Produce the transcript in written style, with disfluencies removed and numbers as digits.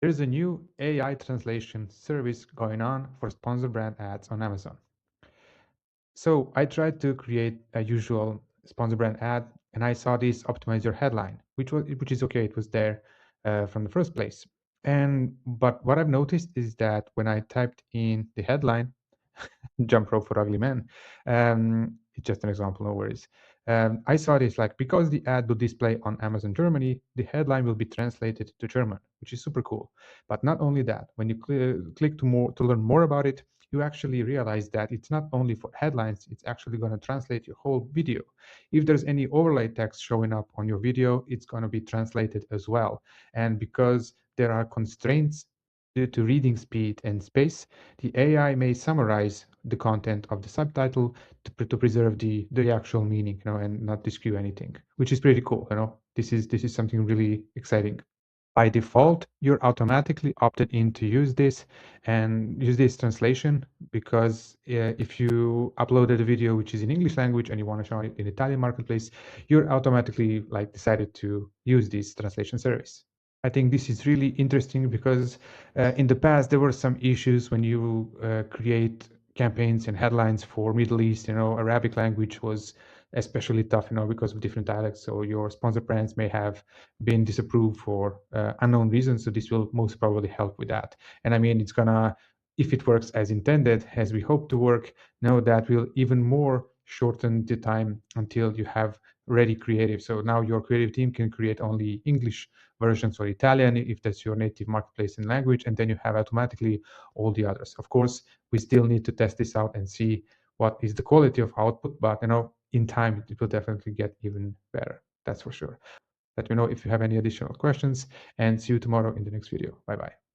There's a new AI translation service going on for sponsor brand ads on Amazon. So I tried to create a usual sponsor brand ad, and I saw this optimize your headline, which is okay. It was there from the first place. But what I've noticed is that when I typed in the headline, jump rope for ugly men. It's just an example, no worries. I saw this like because the ad will display on Amazon Germany, the headline will be translated to German, which is super cool. But not only that, when you click to learn more about it, you actually realize that it's not only for headlines, it's actually going to translate your whole video. If there's any overlay text showing up on your video, it's going to be translated as well. And because there are constraints due to reading speed and space, the AI may summarize the content of the subtitle to preserve the actual meaning, and not to skew anything, which is pretty cool. This is something really exciting. By default, you're automatically opted in to use this and use this translation because if you uploaded a video which is in English language and you want to show it in Italian marketplace, you're automatically like decided to use this translation service. I think this is really interesting because in the past there were some issues when you create campaigns and headlines for Middle East. Arabic language was especially tough, because of different dialects. So your sponsor brands may have been disapproved for unknown reasons. So this will most probably help with that. And I mean, it's gonna, if it works as intended, as we hope to work, that will even more shorten the time until you have ready creative. So now your creative team can create only English versions or Italian if that's your native marketplace in language, and then you have automatically all the others. Of course, we still need to test this out and see what is the quality of output, but in time it will definitely get even better. That's for sure. Let me know if you have any additional questions, and see you tomorrow in the next video. Bye bye.